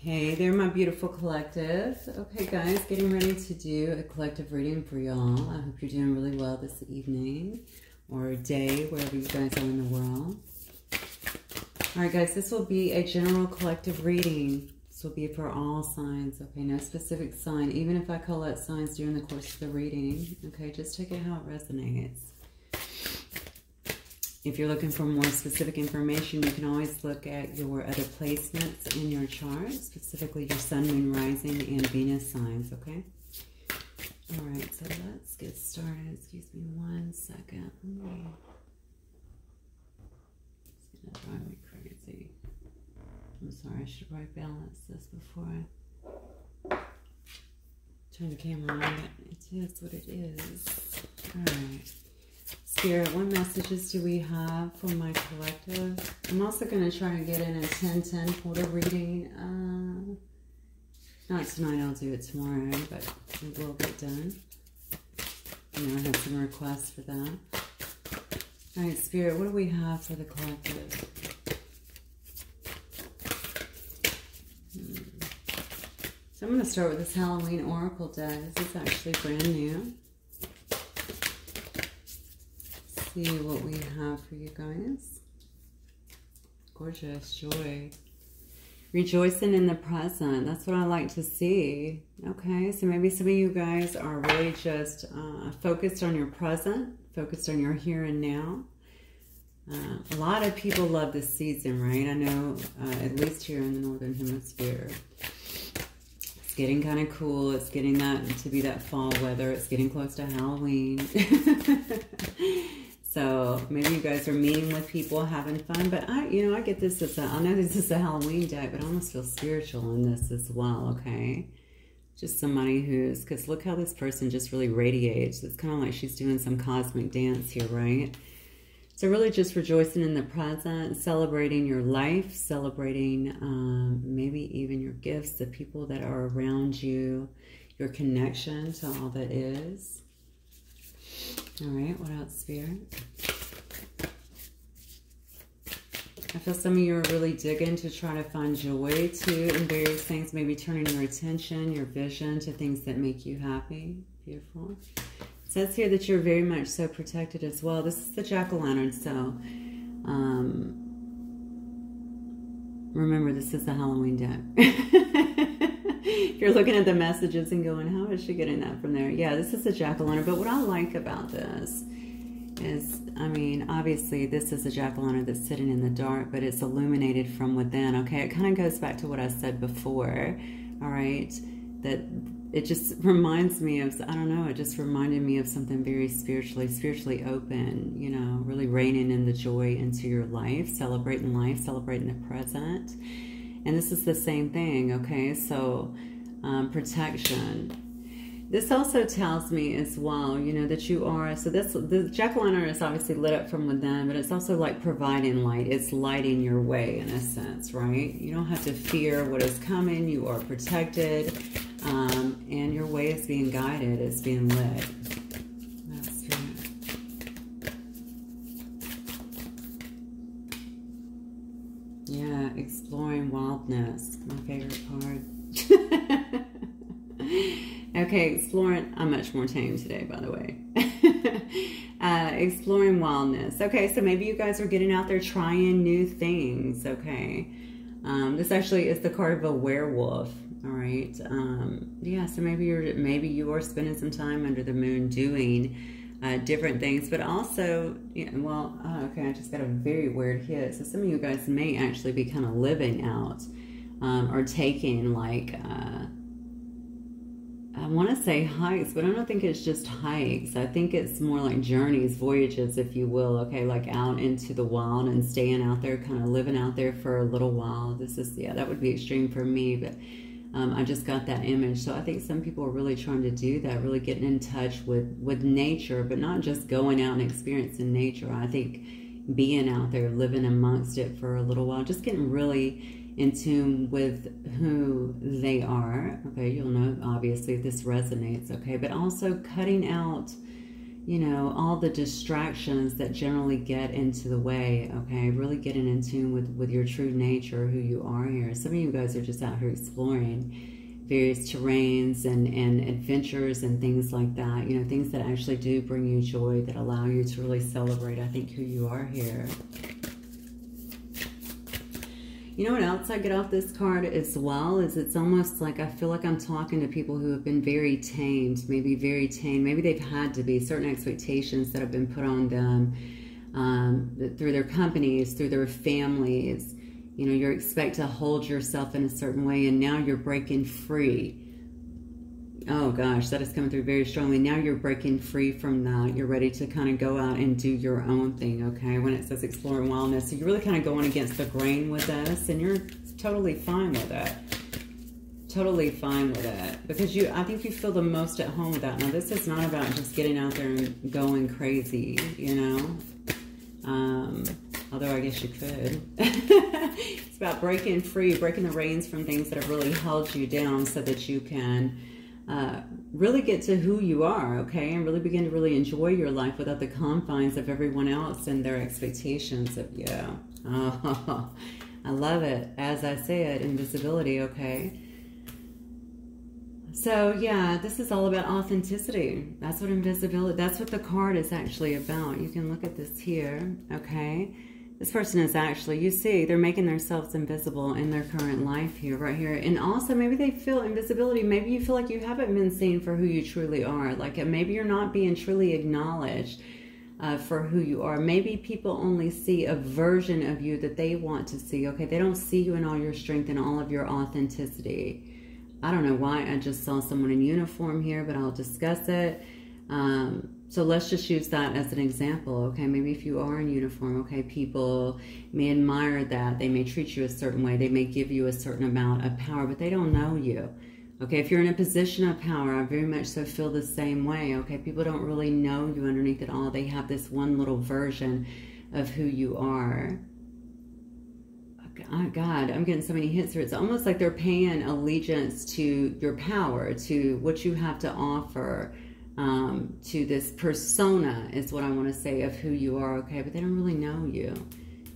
Hey there, my beautiful collective. Okay, guys, getting ready to do a collective reading for y'all. I hope you're doing really well this evening or day, wherever you guys are in the world. All right, guys, this will be a general collective reading. This will be for all signs, okay? No specific sign, even if I call out signs during the course of the reading, okay? Just take it how it resonates. If you're looking for more specific information, you can always look at your other placements in your chart, specifically your Sun, Moon, Rising, and Venus signs, okay? All right, so let's get started. Excuse me 1 second. It's going to drive me crazy. I'm sorry, I should probably balance this before I turn the camera on. It is what it is. All right. Spirit, what messages do we have for my collective? I'm also going to try to get in a 10-10 quarter reading. Not tonight, I'll do it tomorrow, but it will get done. You know, I had some requests for that. All right, Spirit, what do we have for the collective? So I'm going to start with this Halloween Oracle deck. This is actually brand new. See what we have for you guys. Gorgeous, joy. Rejoicing in the present. That's what I like to see. Okay, so maybe some of you guys are really just focused on your present, focused on your here and now. A lot of people love this season, right? I know, at least here in the Northern Hemisphere. It's getting kind of cool. It's getting that to be that fall weather. It's getting close to Halloween. So maybe you guys are meeting with people, having fun. But I get this as I know this is a Halloween deck, but I almost feel spiritual in this as well, okay? Just somebody who's, because look how this person just really radiates. It's kind of like she's doing some cosmic dance here, right? So really just rejoicing in the present, celebrating your life, celebrating maybe even your gifts, the people that are around you, your connection to all that is. All right, what else, Spirit? I feel some of you are really digging to try to find joy, too, in various things. Maybe turning your attention, your vision to things that make you happy. Beautiful. It says here that you're very much so protected as well. This is the jack-o'-lantern, so remember, this is the Halloween deck. If you're looking at the messages and going, how is she getting that from there? Yeah, this is a jack-o'-lantern. But what I like about this is, I mean, obviously this is a jack-o'-lantern that's sitting in the dark, but it's illuminated from within, okay? It kind of goes back to what I said before, all right? That it just reminds me of, I don't know, it just reminded me of something very spiritually open, you know, really reining in the joy into your life, celebrating the present. And this is the same thing, okay? So, protection. This also tells me as well, you know, that you are, so the jack-o'-lantern is obviously lit up from within, but it's also like providing light. It's lighting your way in a sense, right? You don't have to fear what is coming. You are protected, and your way is being guided. It's being lit. That's right. Yeah, exploring wildness. My favorite card. Okay, exploring. I'm much more tame today, by the way. Exploring wildness. Okay, so maybe you guys are getting out there trying new things, okay? This actually is the card of a werewolf, all right? Yeah, so maybe you are spending some time under the moon doing different things, but also, yeah, well, okay, I just got a very weird hit. So some of you guys may actually be kind of living out or taking like, I want to say hikes, but I don't think it's just hikes. I think it's more like journeys, voyages, if you will, okay, like out into the wild and staying out there, kind of living out there for a little while. This is, yeah, that would be extreme for me, but I just got that image. So I think some people are really trying to do that, really getting in touch with nature, but not just going out and experiencing nature. I think being out there, living amongst it for a little while, just getting really in tune with who they are. Okay, you'll know, obviously, if this resonates, okay? But also cutting out, you know, all the distractions that generally get into the way, okay? Really getting in tune with your true nature, who you are here. Some of you guys are just out here exploring various terrains and adventures and things like that. You know, things that actually do bring you joy, that allow you to really celebrate, I think, who you are here. You know what else I get off this card as well is it's almost like I feel like I'm talking to people who have been very tamed, maybe very tamed. Maybe they've had to be, certain expectations that have been put on them through their companies, through their families. You know, you're expected to hold yourself in a certain way, and now you're breaking free. Oh gosh, that is coming through very strongly. Now you're breaking free from that. You're ready to kind of go out and do your own thing, okay? When it says exploring wildness, so you're really kind of going against the grain with this, and you're totally fine with it. Totally fine with it. Because I think you feel the most at home with that. Now, this is not about just getting out there and going crazy, you know? Although I guess you could. It's about breaking free, breaking the reins from things that have really held you down so that you can really get to who you are, okay? And really begin to really enjoy your life without the confines of everyone else and their expectations of you. Oh, I love it. As I said, invisibility, okay? So, yeah, this is all about authenticity. That's what invisibility, that's what the card is actually about. You can look at this here, okay? This person is actually, you see, they're making themselves invisible in their current life here, right here. And also, maybe they feel invisibility. Maybe you feel like you haven't been seen for who you truly are. Like, maybe you're not being truly acknowledged for who you are. Maybe people only see a version of you that they want to see, okay? They don't see you in all your strength and all of your authenticity. I don't know why I just saw someone in uniform here, but I'll discuss it. So let's just use that as an example, okay? Maybe if you are in uniform, okay, people may admire that. They may treat you a certain way. They may give you a certain amount of power, but they don't know you, okay? If you're in a position of power, I very much so feel the same way, okay? People don't really know you underneath it all. They have this one little version of who you are. Oh God, I'm getting so many hits here. It's almost like they're paying allegiance to your power, to what you have to offer, to this persona is what I want to say of who you are, okay? But they don't really know you.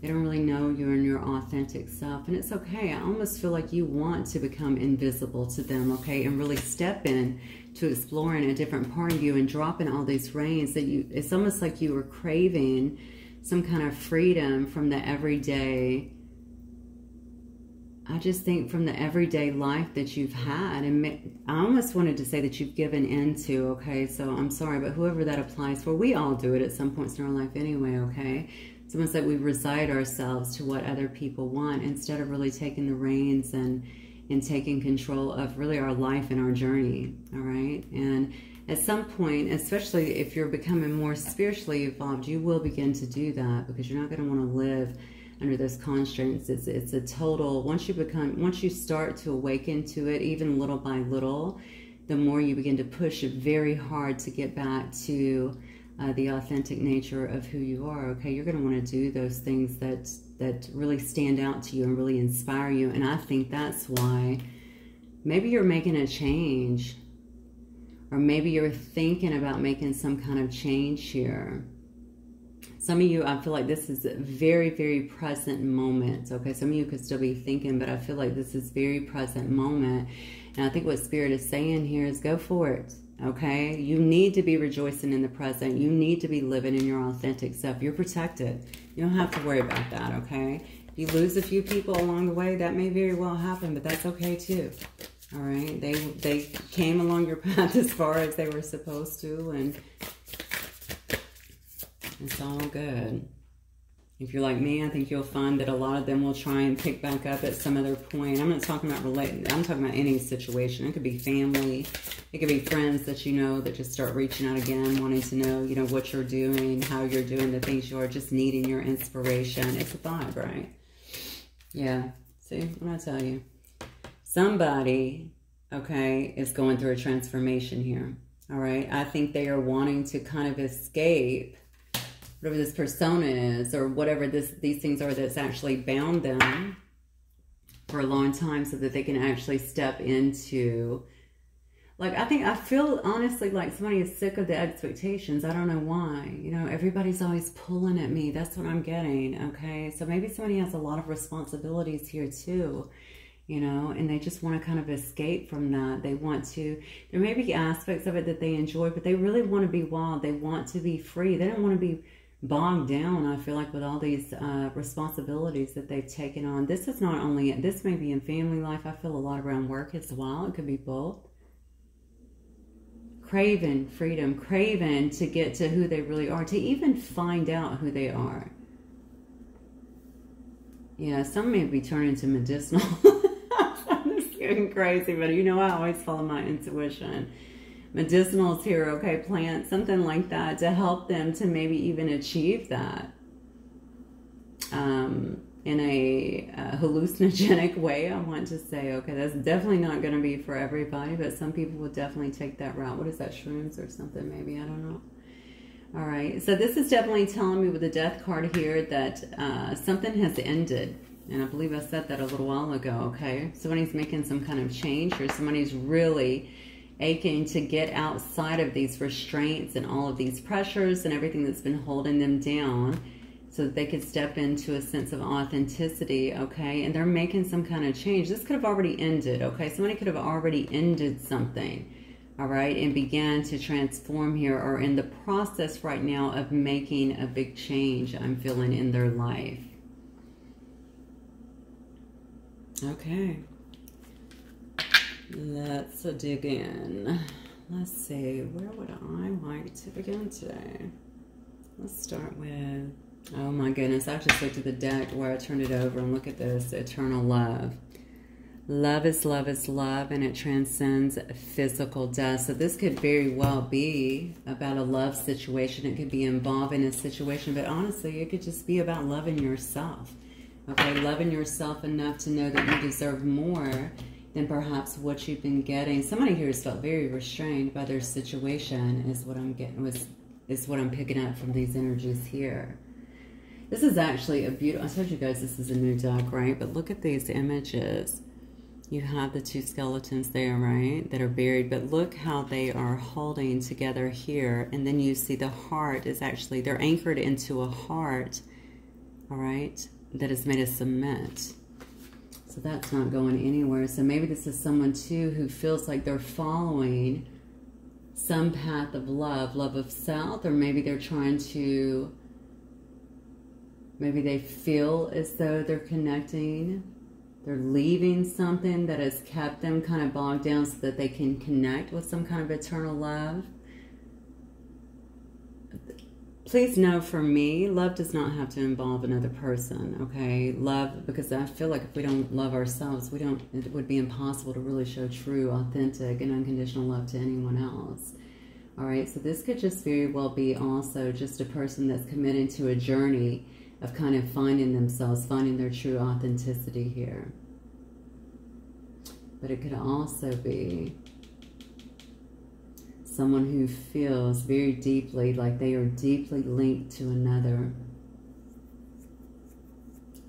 They don't really know you and your authentic self. And it's okay. I almost feel like you want to become invisible to them, okay? And really step in to exploring a different part of you and dropping all these reins that you, it's almost like you were craving some kind of freedom from the everyday, I just think from the everyday life that you've had. And I almost wanted to say that you've given into, okay? So I'm sorry, but whoever that applies for, we all do it at some points in our life anyway, okay? It's almost like we reside ourselves to what other people want instead of really taking the reins and taking control of really our life and our journey, all right? And at some point, especially if you're becoming more spiritually evolved, you will begin to do that because you're not going to want to live under those constraints. It's a total, once you start to awaken to it, even little by little, the more you begin to push it very hard to get back to the authentic nature of who you are, okay? You're going to want to do those things that really stand out to you and really inspire you. And I think that's why maybe you're making a change, or maybe you're thinking about making some kind of change here. Some of you, I feel like this is a very, very present moment, okay? Some of you could still be thinking, but I feel like this is very present moment. And I think what Spirit is saying here is go for it, okay? You need to be rejoicing in the present. You need to be living in your authentic self. You're protected. You don't have to worry about that, okay? If you lose a few people along the way, that may very well happen, but that's okay too, all right? They came along your path as far as they were supposed to, and it's all good. If you're like me, I think you'll find that a lot of them will try and pick back up at some other point. I'm not talking about relating. I'm talking about any situation. It could be family. It could be friends that you know that just start reaching out again, wanting to know, you know, what you're doing, how you're doing, the things you are, just needing your inspiration. It's a vibe, right? Yeah. See what I tell you? Somebody, okay, is going through a transformation here. All right. I think they are wanting to kind of escape whatever this persona is, or whatever these things are that's actually bound them for a long time, so that they can actually step into Like, I feel honestly like somebody is sick of the expectations. I don't know why. You know, everybody's always pulling at me. That's what I'm getting, okay? So maybe somebody has a lot of responsibilities here too, you know, and they just want to kind of escape from that. They want to, there may be aspects of it that they enjoy, but they really want to be wild. They want to be free. They don't want to be bogged down, I feel like, with all these responsibilities that they've taken on. This is not only, this may be in family life. I feel a lot around work as well. It could be both. Craving freedom, craving to get to who they really are, to even find out who they are. Yeah, some may be turning to medicinal. I'm just getting crazy, but you know I always follow my intuition. Medicinals here, okay, plants, something like that, to help them to maybe even achieve that. In a hallucinogenic way, I want to say, okay, that's definitely not going to be for everybody, but some people will definitely take that route. What is that, shrooms or something maybe? I don't know. All right, so this is definitely telling me with the death card here that something has ended. And I believe I said that a little while ago, okay? Somebody's making some kind of change, or somebody's really aching to get outside of these restraints and all of these pressures and everything that's been holding them down, so that they could step into a sense of authenticity, okay? And they're making some kind of change. This could have already ended, okay? Somebody could have already ended something, all right? And began to transform here, or in the process right now of making a big change, I'm feeling, in their life. Okay. Let's dig in. Let's see, where would I like to begin today? Let's start with... Oh my goodness, I just looked at the deck where I turned it over, and look at this, eternal love. Love is love is love, and it transcends physical death. So this could very well be about a love situation. It could be involving a situation, but honestly, it could just be about loving yourself. Okay, loving yourself enough to know that you deserve more than perhaps what you've been getting. Somebody here has felt very restrained by their situation, is what I'm getting, is what I'm picking up from these energies here. This is actually a beautiful, I told you guys this is a new deck, right? But look at these images. You have the two skeletons there, right? That are buried, but look how they are holding together here. And then you see the heart is actually, they're anchored into a heart, all right? That is made of cement. So that's not going anywhere. So maybe this is someone too who feels like they're following some path of love, love of self, or maybe they're trying to, maybe they feel as though they're connecting. They're leaving something that has kept them kind of bogged down so that they can connect with some kind of eternal love. Please know, for me, love does not have to involve another person, okay? Love, because I feel like if we don't love ourselves, it would be impossible to really show true, authentic, and unconditional love to anyone else. All right, so this could just very well be also just a person that's committed to a journey of kind of finding themselves, finding their true authenticity here. But it could also be someone who feels very deeply like they are deeply linked to another.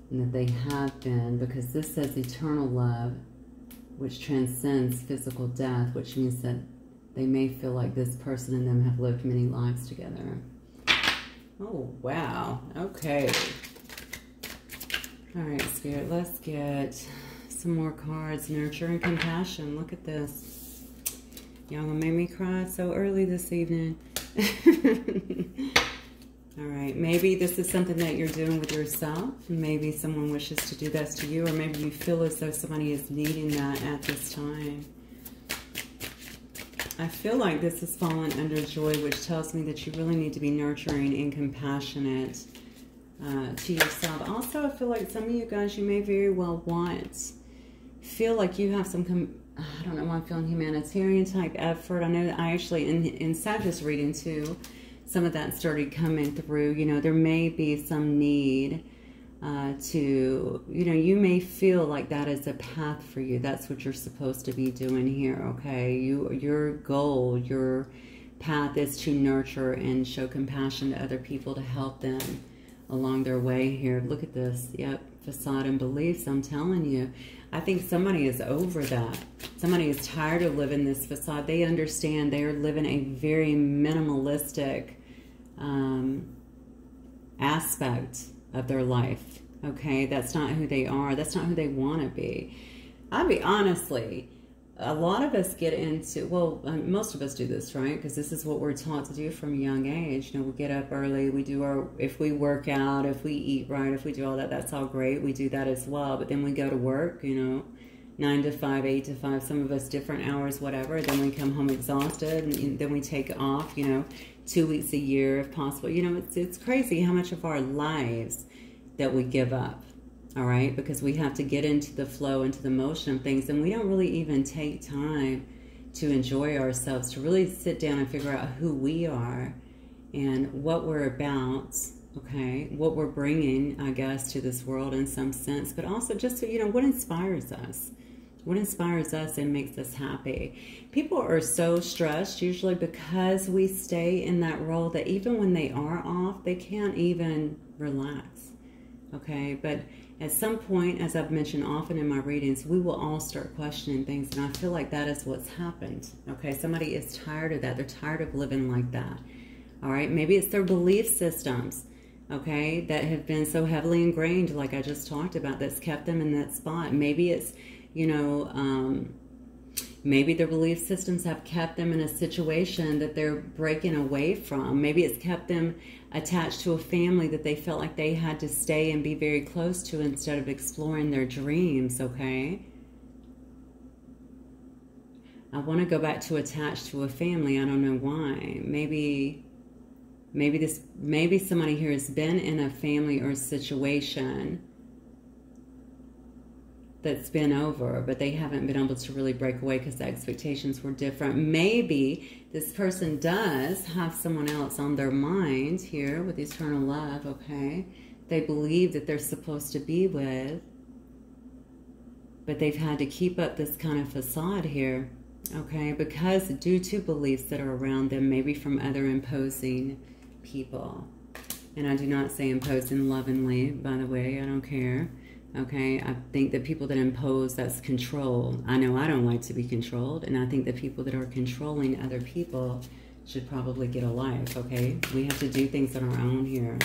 And that they have been, because this says eternal love, which transcends physical death, which means that they may feel like this person and them have lived many lives together. Oh, wow. Okay. All right, Spirit, let's get some more cards. Nurture and compassion. Look at this. Y'all gonna make me cry so early this evening. All right, maybe this is something that you're doing with yourself. Maybe someone wishes to do this to you, or maybe you feel as though somebody is needing that at this time. I feel like this is falling under joy, which tells me that you really need to be nurturing and compassionate to yourself. Also, I feel like some of you guys, you may very well feel like you have some, I don't know why I'm feeling humanitarian type effort. I know that I actually, in Sagittarius reading too, some of that started coming through. You know, there may be some need to, you know, you may feel like that is a path for you. That's what you're supposed to be doing here, okay? Your goal, your path is to nurture and show compassion to other people, to help them along their way here. Look at this. Yep, facade and beliefs, I'm telling you. I think somebody is over that. Somebody is tired of living this facade. They understand they are living a very minimalistic aspect of their life. Okay, that's not who they are. That's not who they want to be. I'll be honestly, a lot of us get into, well, most of us do this, right? Because this is what we're taught to do from a young age. You know, we get up early, we do our, if we work out, if we eat right, if we do all that, that's all great. We do that as well. But then we go to work, you know, 9 to 5, 8 to 5, some of us different hours, whatever. Then we come home exhausted, and then we take off, you know, 2 weeks a year if possible. You know, it's crazy how much of our lives that we give up, all right? Because we have to get into the flow, into the motion of things, and we don't really even take time to enjoy ourselves, to really sit down and figure out who we are and what we're about, okay? What we're bringing, I guess, to this world in some sense, but also just, you know, what inspires us? What inspires us and makes us happy? People are so stressed, usually because we stay in that role, that even when they are off, they can't even relax. Okay, but at some point, as I've mentioned often in my readings, we will all start questioning things, and I feel like that is what's happened. Okay, somebody is tired of that. They're tired of living like that. All right, maybe it's their belief systems, okay, that have been so heavily ingrained, like I just talked about, that's kept them in that spot. Maybe it's, you know, maybe their belief systems have kept them in a situation that they're breaking away from. Maybe it's kept them attached to a family that they felt like they had to stay and be very close to instead of exploring their dreams, okay? I want to go back to attached to a family. I don't know why. Maybe somebody here has been in a family or situation that's been over, but they haven't been able to really break away because the expectations were different. Maybe this person does have someone else on their mind here with eternal love, okay? They believe that they're supposed to be with, but they've had to keep up this kind of facade here, okay? Because due to beliefs that are around them, maybe from other imposing people. And I do not say imposing lovingly, by the way, I don't care. Okay, I think that people that impose, that's control. I know I don't like to be controlled, and I think that people that are controlling other people should probably get a life, okay? We have to do things on our own here.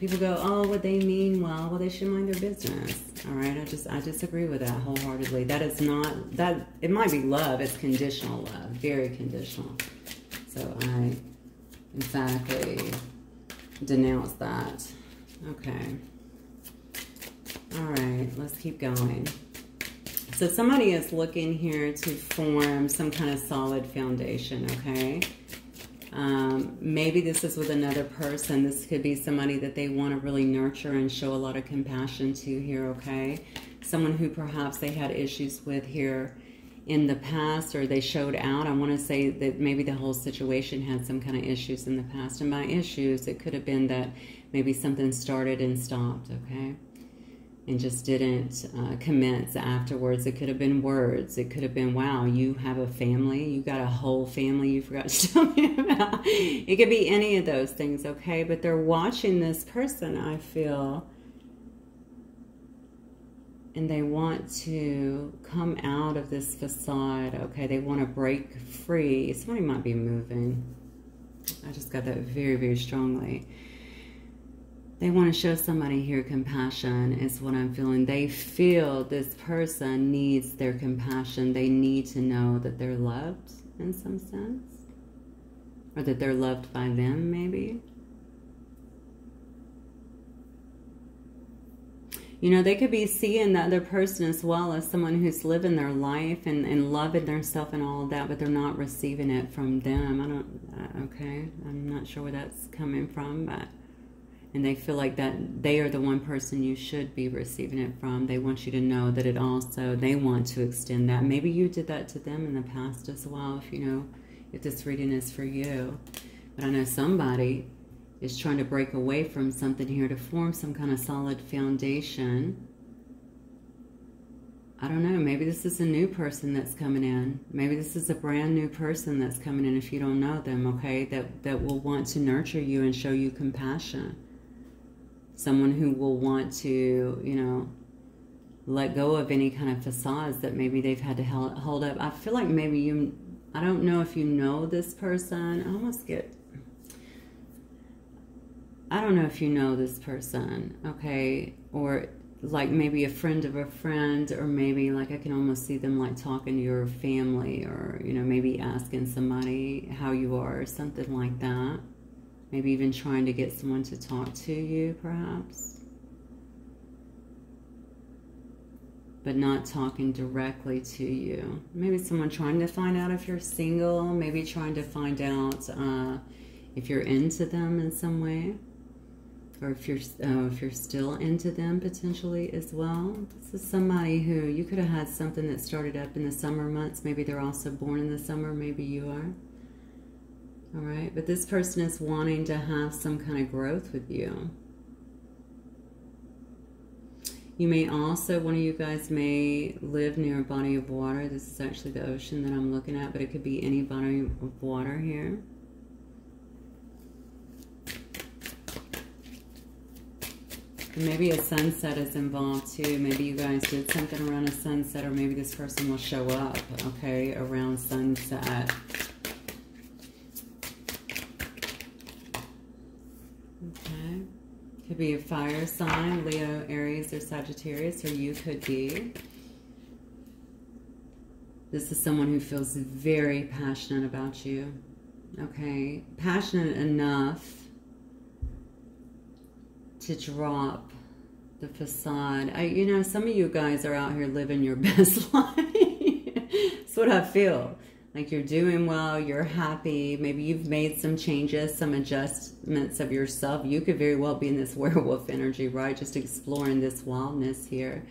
People go, oh, what they mean well, they should mind their business, all right? I disagree with that wholeheartedly. That is not, that, it might be love, it's conditional love, very conditional. So I emphatically denounce that. Okay. All right, let's keep going. So somebody is looking here to form some kind of solid foundation, okay? Maybe this is with another person. This could be somebody that they want to really nurture and show a lot of compassion to here, okay? Someone who perhaps they had issues with here in the past, or they showed out. I want to say that maybe the whole situation had some kind of issues in the past. And by issues, it could have been that maybe something started and stopped, okay? And just didn't commence afterwards. It could have been words. It could have been, wow, you have a family. You got a whole family you forgot to tell me about. It could be any of those things, okay? But they're watching this person, I feel, and they want to come out of this facade, okay? They want to break free. Somebody might be moving. I just got that very, very strongly. They want to show somebody here compassion is what I'm feeling. They feel this person needs their compassion. They need to know that they're loved in some sense. Or that they're loved by them, maybe. You know, they could be seeing the other person as well as someone who's living their life and loving themselves and all of that, but they're not receiving it from them. Okay, I'm not sure where that's coming from, but... And they feel like that they are the one person you should be receiving it from. They want you to know that it also, they want to extend that. Maybe you did that to them in the past as well, if you know, if this reading is for you. But I know somebody is trying to break away from something here to form some kind of solid foundation. I don't know, maybe this is a new person that's coming in. Maybe this is a brand new person that's coming in if you don't know them, okay? That will want to nurture you and show you compassion. Someone who will want to, you know, let go of any kind of facades that maybe they've had to hold up. I feel like maybe you, I don't know if you know this person. I don't know if you know this person, okay? Or like maybe a friend of a friend, or maybe like I can almost see them like talking to your family, or, you know, maybe asking somebody how you are or something like that. Maybe even trying to get someone to talk to you, perhaps. But not talking directly to you. Maybe someone trying to find out if you're single, maybe trying to find out if you're into them in some way. Or if you're still into them potentially as well. This is somebody who you could have had something that started up in the summer months. Maybe they're also born in the summer. Maybe you are. All right. But this person is wanting to have some kind of growth with you. You may also, one of you guys may live near a body of water. This is actually the ocean that I'm looking at, but it could be any body of water here. Maybe a sunset is involved too. Maybe you guys did something around a sunset, or maybe this person will show up, okay, around sunset. Okay. Could be a fire sign, Leo, Aries, or Sagittarius, or you could be. This is someone who feels very passionate about you, okay? Passionate enough to drop the facade. You know, some of you guys are out here living your best life. That's what I feel. Like you're doing well, you're happy. Maybe you've made some changes, some adjustments of yourself. You could very well be in this werewolf energy, right? Just exploring this wildness here.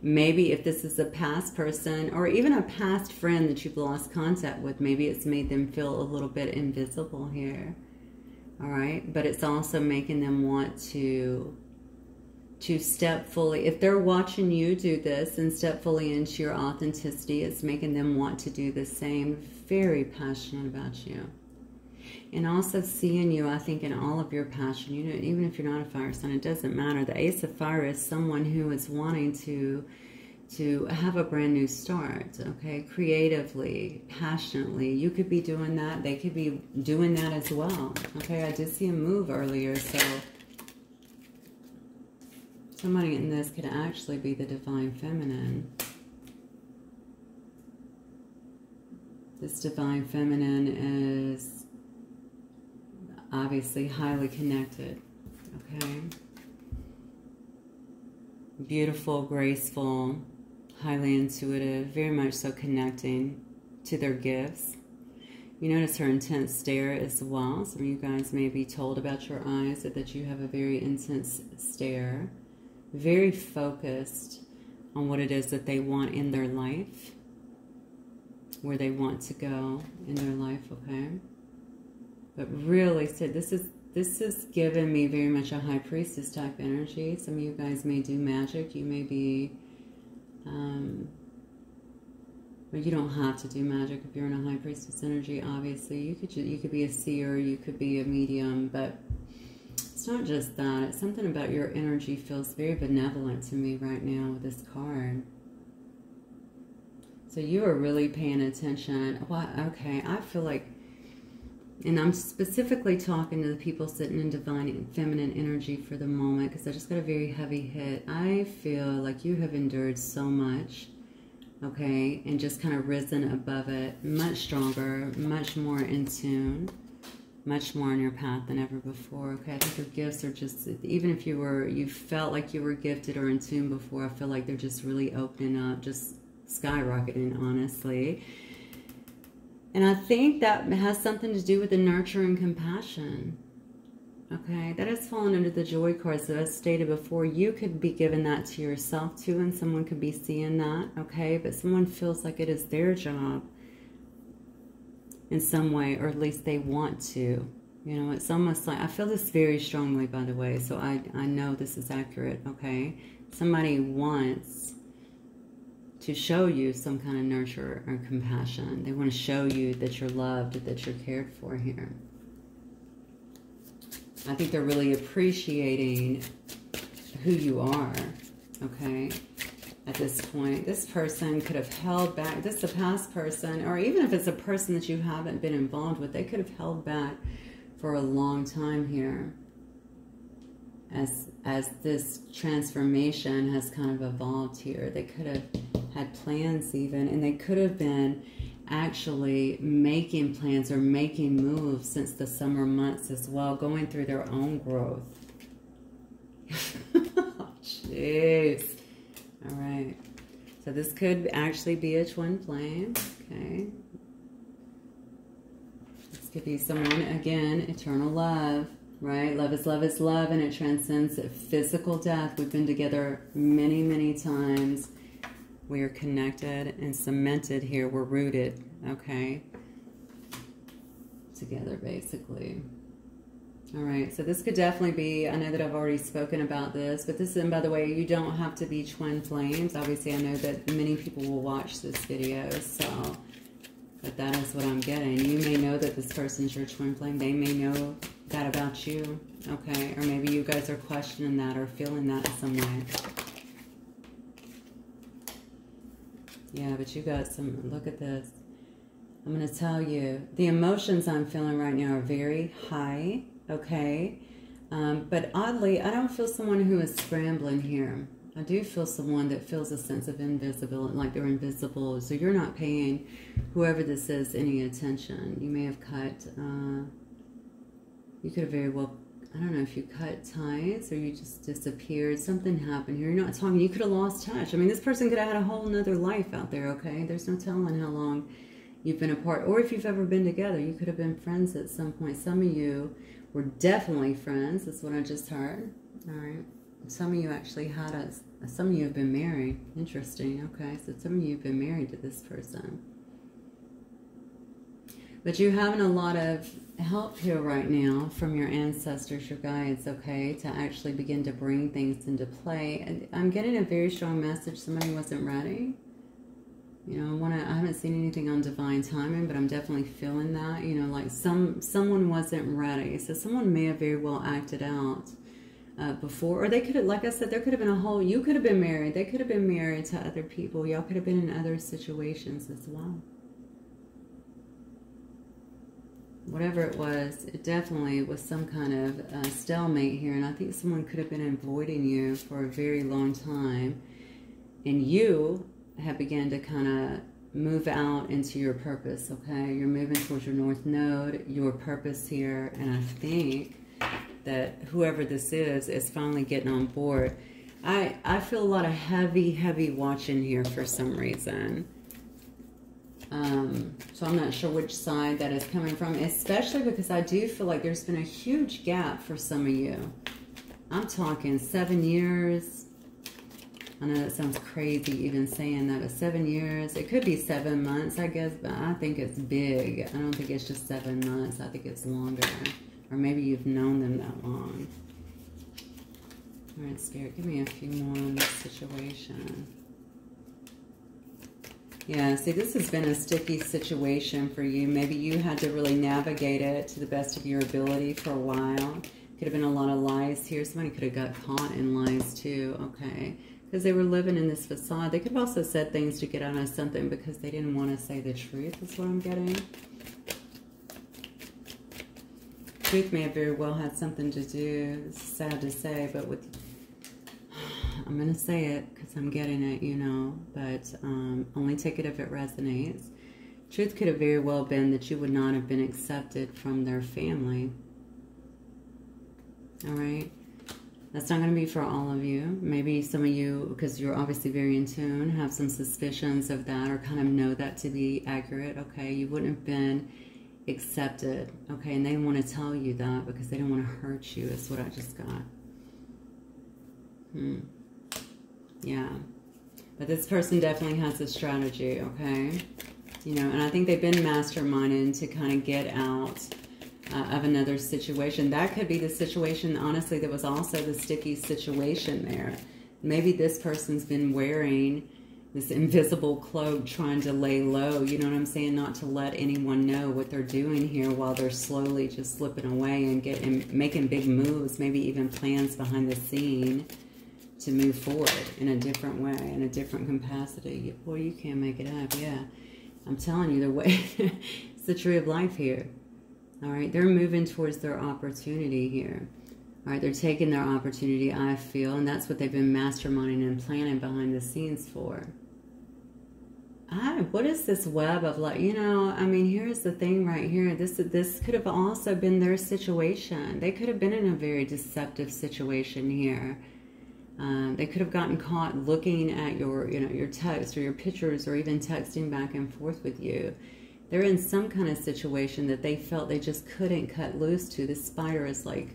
Maybe if this is a past person, or even a past friend that you've lost contact with, maybe it's made them feel a little bit invisible here. All right, but it's also making them want to step fully. If they're watching you do this and step fully into your authenticity, it's making them want to do the same. Very passionate about you. And also seeing you, I think, in all of your passion. You know, even if you're not a fire sign, it doesn't matter. The Ace of Fire is someone who is wanting to have a brand new start, okay? Creatively, passionately. You could be doing that. They could be doing that as well, okay? I did see a move earlier, so somebody in this could actually be the Divine Feminine. This Divine Feminine is obviously highly connected, okay? Beautiful, graceful, highly intuitive, very much so connecting to their gifts. You notice her intense stare as well. Some of you guys may be told about your eyes, that you have a very intense stare. Very focused on what it is that they want in their life. Where they want to go in their life, okay? But really, so this is giving me very much a High Priestess type energy. Some of you guys may do magic. You may be... but you don't have to do magic if you're in a High Priestess energy, obviously. You could be a seer, you could be a medium, but it's not just that. It's something about your energy feels very benevolent to me right now with this card. So you are really paying attention. Well, okay, I feel like, and I'm specifically talking to the people sitting in Divine Feminine energy for the moment, because I just got a very heavy hit. I feel like you have endured so much, okay, and just kind of risen above it, much stronger, much more in tune, much more on your path than ever before, okay? I think your gifts are just, even if you felt like you were gifted or in tune before, I feel like they're just really opening up, just skyrocketing, honestly. And I think that has something to do with the nurture and compassion. Okay, that has fallen under the joy card. So as stated before, you could be giving that to yourself too, and someone could be seeing that, okay? But someone feels like it is their job in some way, or at least they want to. You know, it's almost like, I feel this very strongly, by the way, so I know this is accurate, okay? Somebody wants to show you some kind of nurture or compassion. They want to show you that you're loved, that you're cared for here. I think they're really appreciating who you are, okay? at this point. This person could have held back. This is a past person, or even if it's a person that you haven't been involved with, they could have held back for a long time here. As this transformation has kind of evolved here. They could have had plans even, and they could have been actually making plans or making moves since the summer months as well, going through their own growth. Jeez. All right. So this could actually be a twin flame. Okay. This could be someone, again, eternal love. Right? Love is love, and it transcends physical death. We've been together many, many times. We are connected and cemented here. We're rooted, okay? Together, basically. All right, so this could definitely be, I know that I've already spoken about this, but this, and by the way, you don't have to be twin flames. Obviously, I know that many people will watch this video, so, but that is what I'm getting. You may know that this person's your twin flame. They may know that about you, okay? Or maybe you guys are questioning that or feeling that in some way. Yeah, but you got some, look at this. I'm going to tell you, the emotions I'm feeling right now are very high, okay? But oddly, I don't feel someone who is scrambling here. I do feel someone that feels a sense of invisibility, like they're invisible. So you're not paying whoever this is any attention. You may have cut... you could have very well, I don't know if you cut ties or you just disappeared. Something happened here. You're not talking. You could have lost touch. I mean, this person could have had a whole nother life out there, okay? There's no telling how long you've been apart. Or if you've ever been together, you could have been friends at some point. Some of you were definitely friends. That's what I just heard. All right. Some of you actually had some of you have been married. Interesting. Okay. So some of you have been married to this person. But you're having a lot of help here right now from your ancestors, your guides, okay, to actually begin to bring things into play. And I'm getting a very strong message. Somebody wasn't ready. You know, I haven't seen anything on divine timing, but I'm definitely feeling that. You know, like someone wasn't ready. So someone may have very well acted out before. Or they could have, like I said, there could have been a whole, you could have been married. They could have been married to other people. Y'all could have been in other situations as well. Whatever it was, it definitely was some kind of stalemate here. And I think someone could have been avoiding you for a very long time. And you have begun to kind of move out into your purpose, okay? You're moving towards your North Node, your purpose here. And I think that whoever this is finally getting on board. I feel a lot of heavy watching here for some reason. So I'm not sure which side that is coming from, especially because I do feel like there's been a huge gap for some of you. I'm talking 7 years. I know that sounds crazy even saying that, but 7 years. It could be 7 months, I guess, but I think it's big. I don't think it's just 7 months. I think it's longer. Or maybe you've known them that long. All right, Spirit, give me a few more on this situation. Yeah, see, this has been a sticky situation for you. Maybe you had to really navigate it to the best of your ability for a while. Could have been a lot of lies here. Somebody could have got caught in lies too, okay? Because they were living in this facade. They could have also said things to get out of something because they didn't want to say the truth, is what I'm getting. Truth may have very well had something to do, it's sad to say, but with... I'm going to say it because I'm getting it, you know, but only take it if it resonates. Truth could have very well been that you would not have been accepted from their family. All right? That's not going to be for all of you. Maybe some of you, because you're obviously very in tune, have some suspicions of that or kind of know that to be accurate, okay? You wouldn't have been accepted, okay? And they want to tell you that because they don't want to hurt you, is what I just got. Yeah, but this person definitely has a strategy, okay? You know, and I think they've been masterminding to kind of get out of another situation. That could be the situation, honestly, that was also the sticky situation there. Maybe this person's been wearing this invisible cloak trying to lay low, you know what I'm saying? Not to let anyone know what they're doing here while they're slowly just slipping away and making big moves, maybe even plans behind the scene to move forward in a different way, in a different capacity. Boy, you can't make it up. Yeah, I'm telling you, the way it's the tree of life here. All right, they're moving towards their opportunity here. All right, they're taking their opportunity, I feel, and that's what they've been masterminding and planning behind the scenes for. What is this web of like, you know, I mean, here's the thing right here. This could have also been their situation. They could have been in a very deceptive situation here. They could have gotten caught looking at your, you know, your text or your pictures, or even texting back and forth with you. They're in some kind of situation that they felt they just couldn't cut loose to. This spider is like,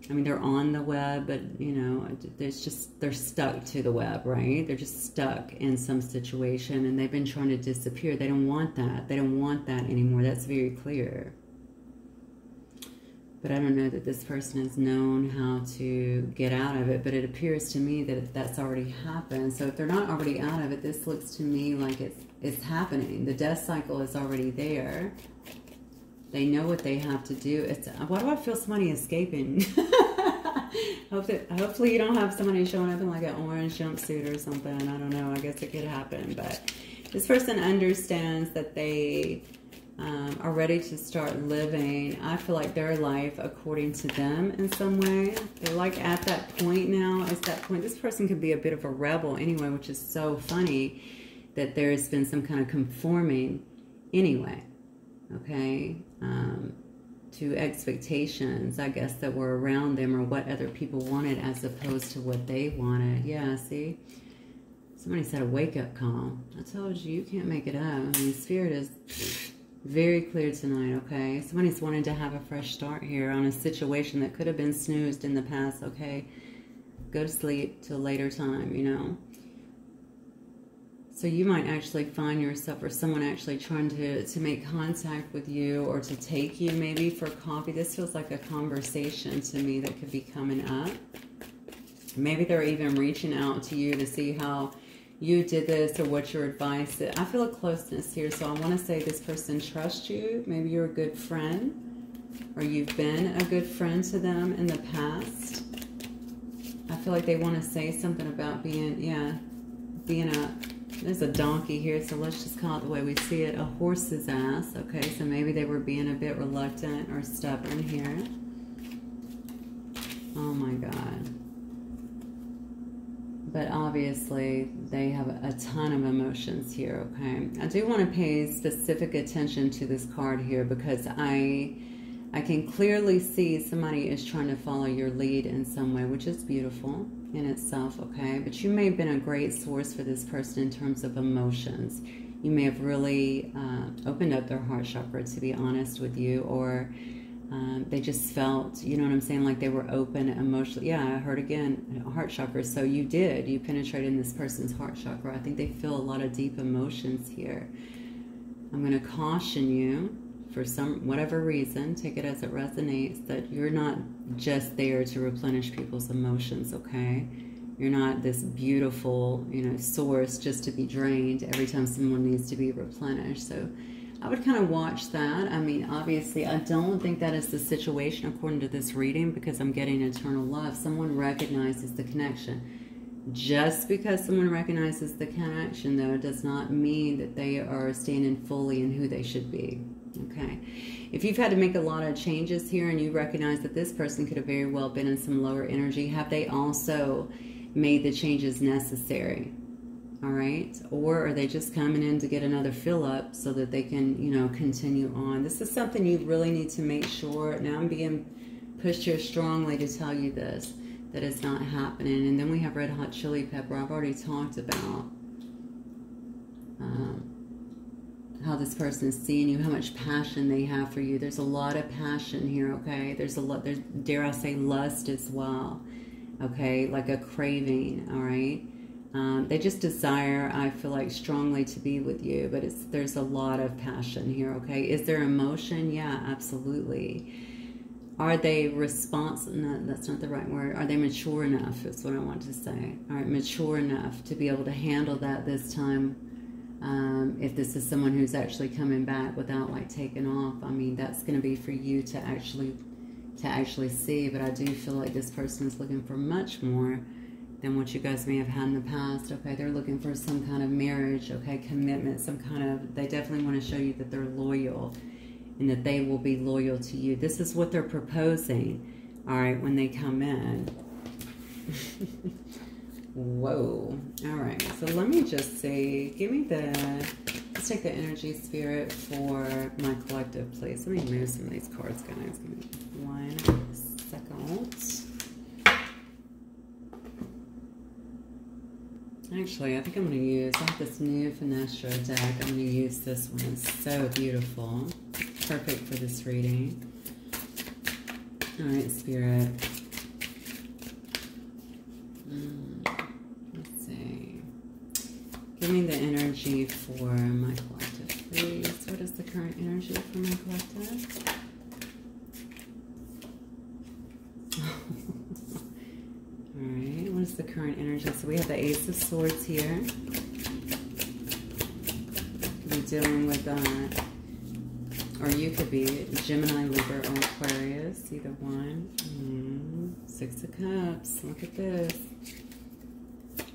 I mean, they're on the web, but, you know, they're stuck to the web, right? They're just stuck in some situation, and they've been trying to disappear. They don't want that. They don't want that anymore. That's very clear. But I don't know that this person has known how to get out of it, but it appears to me that that's already happened. So if they're not already out of it, this looks to me like it's happening. The death cycle is already there. They know what they have to do. Why do I feel somebody escaping? Hopefully you don't have somebody showing up in like an orange jumpsuit or something. I don't know. I guess it could happen. But this person understands that they are ready to start living, I feel like, their life according to them in some way. They're like at that point now. It's that point. This person could be a bit of a rebel anyway, which is so funny that there's been some kind of conforming anyway. Okay, to expectations, I guess, that were around them or what other people wanted as opposed to what they wanted. Yeah, see? Somebody said a wake-up call. I told you, you can't make it up. I mean, Spirit is very clear tonight, okay? Somebody's wanting to have a fresh start here on a situation that could have been snoozed in the past, okay? Go to sleep till later time, you know? So you might actually find yourself, or someone actually trying to make contact with you, or to take you maybe for coffee. This feels like a conversation to me that could be coming up. Maybe they're even reaching out to you to see how you did this or what your advice is. I feel a closeness here, so I want to say this person trusts you. Maybe you're a good friend, or you've been a good friend to them in the past. I feel like they want to say something about being there's a donkey here, so let's just call it the way we see it, a horse's ass. Okay, so maybe they were being a bit reluctant or stubborn here. Oh my God. But obviously they have a ton of emotions here, okay? I do want to pay specific attention to this card here, because I can clearly see somebody is trying to follow your lead in some way, which is beautiful in itself, okay? But you may have been a great source for this person in terms of emotions. You may have really opened up their heart chakra, to be honest with you, or they just felt, you know what I'm saying, like they were open emotionally. Yeah, I heard again, heart chakra. So you penetrated in this person's heart chakra. I think they feel a lot of deep emotions here. I'm going to caution you, for whatever reason, take it as it resonates, that you're not just there to replenish people's emotions, okay? You're not this beautiful, you know, source just to be drained every time someone needs to be replenished. So I would kind of watch that. I mean, obviously, I don't think that is the situation according to this reading, because I'm getting eternal love. Someone recognizes the connection. Just because someone recognizes the connection, though, does not mean that they are standing fully in who they should be. Okay, if you've had to make a lot of changes here and you recognize that this person could have very well been in some lower energy, have they also made the changes necessary? All right, or are they just coming in to get another fill up so that they can, you know, continue on? This is something you really need to make sure. Now I'm being pushed here strongly to tell you this, that it's not happening. And then we have red hot chili pepper. I've already talked about how this person is seeing you, how much passion they have for you. There's a lot of passion here, okay? There's dare I say, lust as well, okay? Like a craving, all right? They just desire, I feel like, strongly to be with you, but there's a lot of passion here, okay? Is there emotion? Yeah, absolutely. Are they responsive? No, that's not the right word. Are they mature enough? That's what I want to say. All right, mature enough to be able to handle that this time. If this is someone who's actually coming back without like taking off, I mean, that's going to be for you to actually see. But I do feel like this person is looking for much more than what you guys may have had in the past. Okay, they're looking for some kind of marriage, okay, commitment, some kind of, they definitely want to show you that they're loyal and that they will be loyal to you. This is what they're proposing, all right, when they come in. Whoa. All right, so let me just see, give me the, let's take the energy spirit for my collective, please. Let me move some of these cards, guys. Give me 1 second. Actually, I think I'm going to use, I have this new Finestra deck. I'm going to use this one. It's so beautiful. Perfect for this reading. All right, Spirit. Let's see. Give me the energy for my collective, please. What is the current energy for my collective? Alright, what is the current energy? So we have the Ace of Swords here. We're dealing with that. Or you could be Gemini, Libra, or Aquarius. Either one. 6 of Cups. Look at this.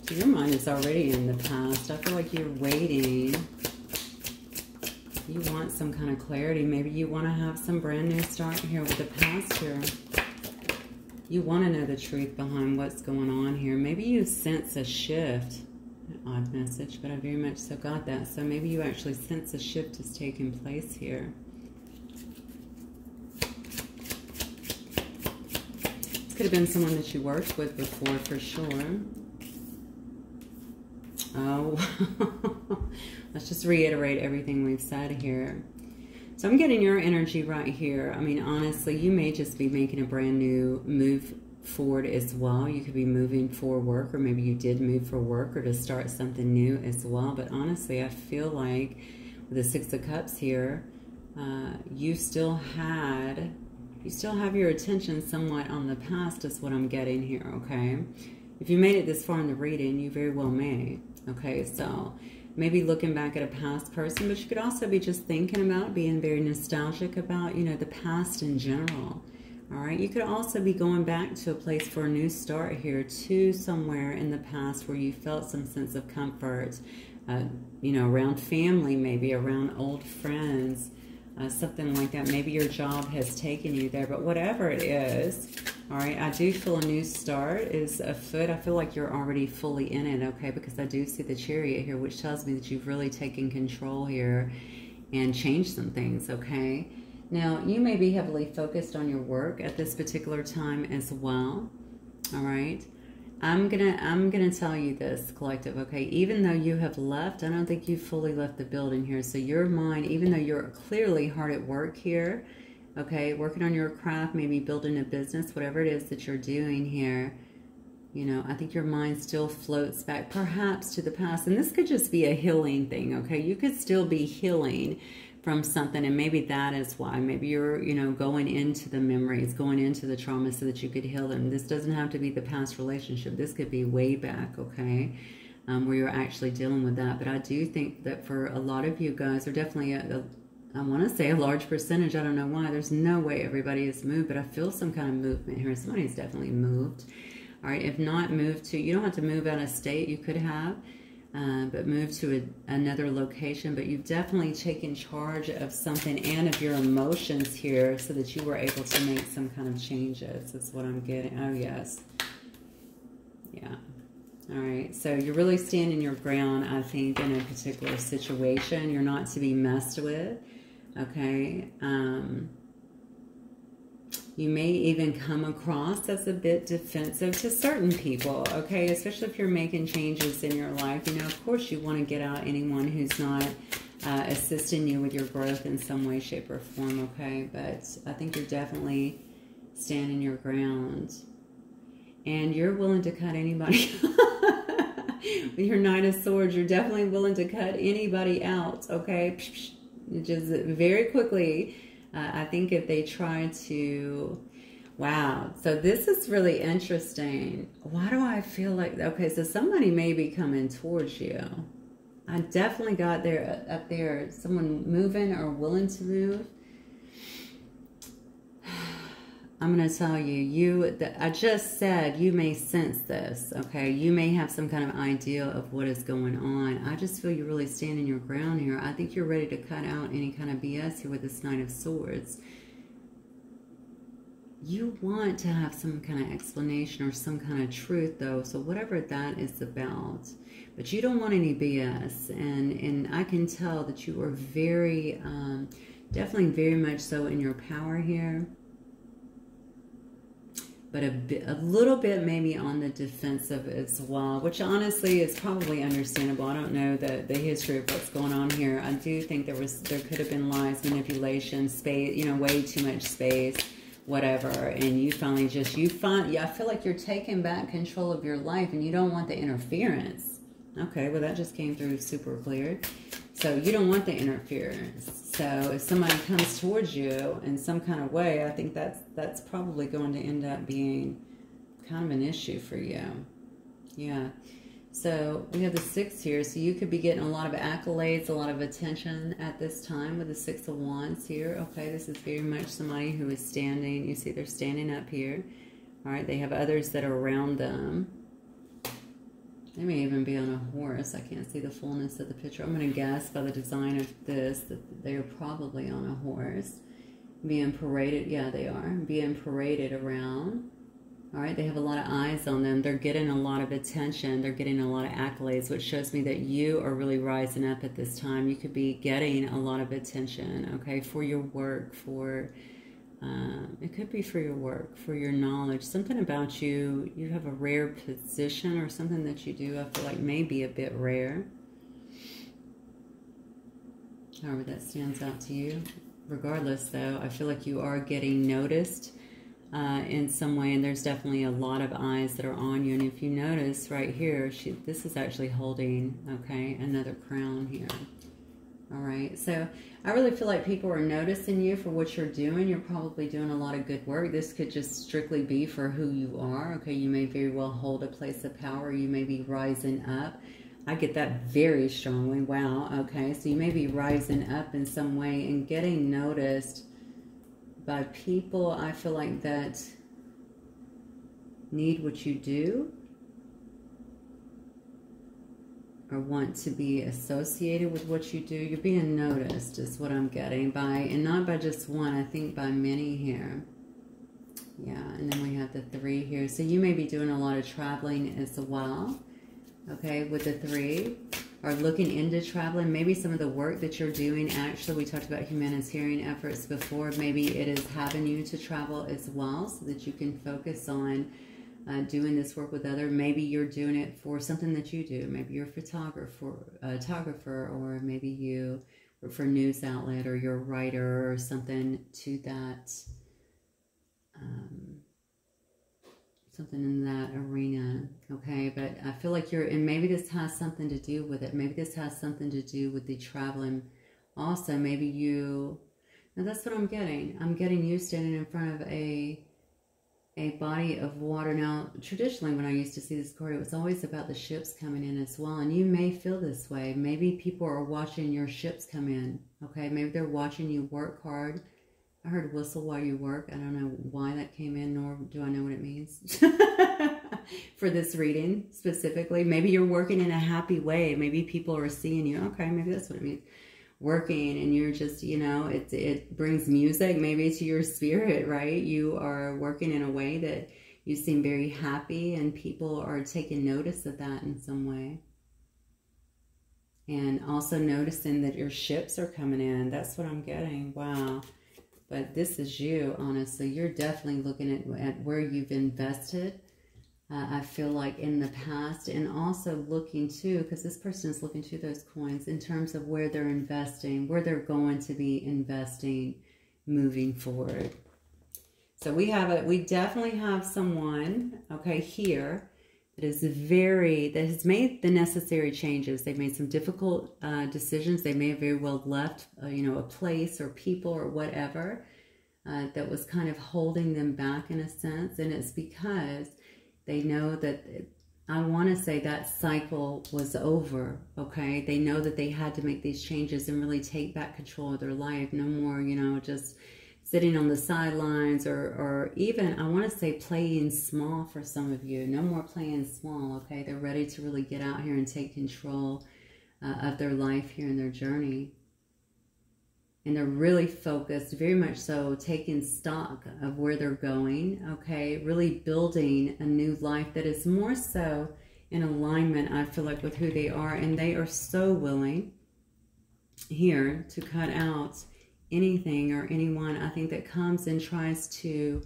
So your mind is already in the past. I feel like you're waiting. You want some kind of clarity. Maybe you want to have some brand new start here with the past here. You want to know the truth behind what's going on here. Maybe you sense a shift. An odd message, but I very much so got that. So maybe you actually sense a shift is taking place here. This could have been someone that you worked with before for sure. Oh, let's just reiterate everything we've said here. So I'm getting your energy right here. I mean, honestly, you may just be making a brand new move forward as well. You could be moving for work, or maybe you did move for work or to start something new as well. But honestly, I feel like with the 6 of Cups here, you still have your attention somewhat on the past is what I'm getting here, okay? If you made it this far in the reading, you very well may, okay? So maybe looking back at a past person, but you could also be just thinking about being very nostalgic about, you know, the past in general. All right. You could also be going back to a place for a new start here, to somewhere in the past where you felt some sense of comfort, you know, around family, maybe around old friends, something like that. Maybe your job has taken you there, but whatever it is, all right, I do feel a new start is afoot. I feel like you're already fully in it, okay, because I do see the Chariot here, which tells me that you've really taken control here and changed some things, okay? Now, you may be heavily focused on your work at this particular time as well, all right? I'm gonna tell you this, collective, okay? Even though you have left, I don't think you fully left the building here. So your mind, even though you're clearly hard at work here, okay, working on your craft, maybe building a business, whatever it is that you're doing here, you know, I think your mind still floats back perhaps to the past. And this could just be a healing thing, okay? You could still be healing from something, and maybe that is why. Maybe you're, you know, going into the memories, going into the trauma so that you could heal them. This doesn't have to be the past relationship. This could be way back, okay, where you're actually dealing with that. But I do think that for a lot of you guys, or definitely I want to say a large percentage, I don't know why, there's no way everybody has moved, but I feel some kind of movement here. Somebody's definitely moved. All right, if not moved to, you don't have to move out of state, you could have, but move to another location. But you've definitely taken charge of something and of your emotions here so that you were able to make some kind of changes. That's what I'm getting. Oh, yes. Yeah. All right. So you're really standing your ground, I think, in a particular situation. You're not to be messed with. Okay. You may even come across as a bit defensive to certain people, okay? Especially if you're making changes in your life. You know, of course you want to get out anyone who's not assisting you with your growth in some way, shape, or form, okay? But I think you're definitely standing your ground. And you're willing to cut anybody. With your Knight of Swords, you're definitely willing to cut anybody out, okay? Just very quickly. I think if they try to, wow. So this is really interesting. Why do I feel like, okay, so somebody may be coming towards you. I definitely got there, up there, someone moving or willing to move. I'm going to tell you, I just said you may sense this, okay? You may have some kind of idea of what is going on. I just feel you're really standing your ground here. I think you're ready to cut out any kind of BS here with this Knight of Swords. You want to have some kind of explanation or some kind of truth, though, so whatever that is about. But you don't want any BS, and I can tell that you are very, definitely very much so in your power here. But a little bit maybe on the defensive as well, which honestly is probably understandable. I don't know the history of what's going on here. I do think there could have been lies, manipulation, space, you know, way too much space, whatever. And you finally just, I feel like you're taking back control of your life and you don't want the interference. Okay, well that just came through super clear. So you don't want the interference. So if somebody comes towards you in some kind of way, I think that's probably going to end up being kind of an issue for you. Yeah. So we have the 6 here. So you could be getting a lot of accolades, a lot of attention at this time with the 6 of Wands here. Okay, this is very much somebody who is standing. You see they're standing up here. All right, they have others that are around them. They may even be on a horse. I can't see the fullness of the picture. I'm going to guess by the design of this that they are probably on a horse. Being paraded. Yeah, they are. Being paraded around. All right, they have a lot of eyes on them. They're getting a lot of attention. They're getting a lot of accolades, which shows me that you are really rising up at this time. You could be getting a lot of attention, okay, for your work, for... it could be for your work, for your knowledge, something about you. You have a rare position or something that you do, I feel like may be a bit rare. However that stands out to you. Regardless, though, I feel like you are getting noticed in some way, and there's definitely a lot of eyes that are on you. And if you notice right here, this is actually holding, okay, another crown here. All right, so I really feel like people are noticing you for what you're doing. You're probably doing a lot of good work. This could just strictly be for who you are. Okay, you may very well hold a place of power. You may be rising up. I get that very strongly. Wow, okay, so you may be rising up in some way and getting noticed by people, I feel like, that need what you do, or want to be associated with what you do. You're being noticed is what I'm getting by, and not by just one, I think by many here. Yeah, and then we have the 3 here. So you may be doing a lot of traveling as well, okay, with the 3, or looking into traveling. Maybe some of the work that you're doing, actually, we talked about humanitarian efforts before. Maybe it is having you to travel as well so that you can focus on doing this work with others. Maybe you're doing it for something that you do. Maybe you're a photographer, or maybe you work for a news outlet, or you're a writer or something to that, something in that arena, okay? But I feel like and maybe this has something to do with it. Maybe this has something to do with the traveling also. Maybe now that's what I'm getting. I'm getting you standing in front of a body of water. Now, traditionally, when I used to see this card, it was always about the ships coming in as well. And you may feel this way. Maybe people are watching your ships come in, okay? Maybe they're watching you work hard. I heard whistle while you work. I don't know why that came in, nor do I know what it means for this reading specifically. Maybe you're working in a happy way. Maybe people are seeing you. Okay, maybe that's what it means. Working, and you're just, you know, it brings music maybe to your spirit, right? You are working in a way that you seem very happy, and people are taking notice of that in some way. And also noticing that your ships are coming in. That's what I'm getting. Wow. But this is you, honestly. You're definitely looking at where you've invested. I feel like in the past, and also looking too, because this person is looking to those coins in terms of where they're investing, where they're going to be investing moving forward. So we definitely have someone, okay, here that has made the necessary changes. They've made some difficult decisions. They may have very well left, you know, a place or people or whatever that was kind of holding them back in a sense. And it's because they know that, I want to say, that cycle was over, okay? They know that they had to make these changes and really take back control of their life. No more, you know, just sitting on the sidelines, or even, I want to say, playing small for some of you. No more playing small, okay? They're ready to really get out here and take control of their life here in their journey. And they're really focused, very much so, taking stock of where they're going, okay? Really building a new life that is more so in alignment, I feel like, with who they are. And they are so willing here to cut out anything or anyone, I think, that comes and tries to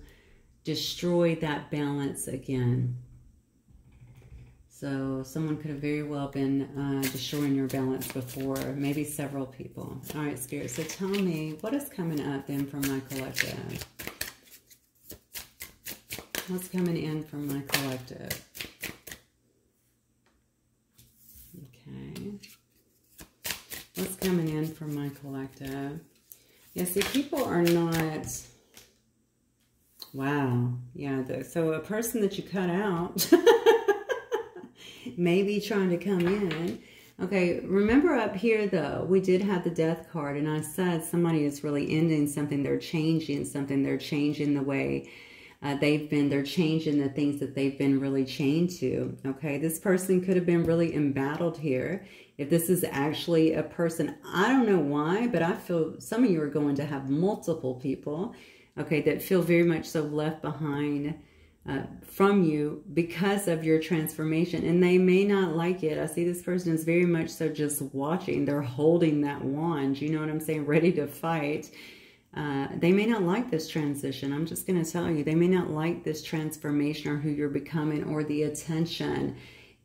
destroy that balance again. So someone could have very well been destroying your balance before, maybe several people. All right, Spirit, so tell me, what is coming up then from my collective? What's coming in from my collective? Okay. What's coming in from my collective? Yeah, see, people are not... Wow. Yeah, so a person that you cut out may be trying to come in. Okay, remember up here, though, we did have the Death card, and I said somebody is really ending something. They're changing something. They're changing the way they're changing the things that they've been really chained to. Okay, this person could have been really embattled here. If this is actually a person, I don't know why, but I feel some of you are going to have multiple people, okay, that feel very much so left behind from you because of your transformation. And they may not like it. I see this person is very much so just watching. They're holding that wand, you know what I'm saying, ready to fight. They may not like this transition. I'm just going to tell you, they may not like this transformation or who you're becoming or the attention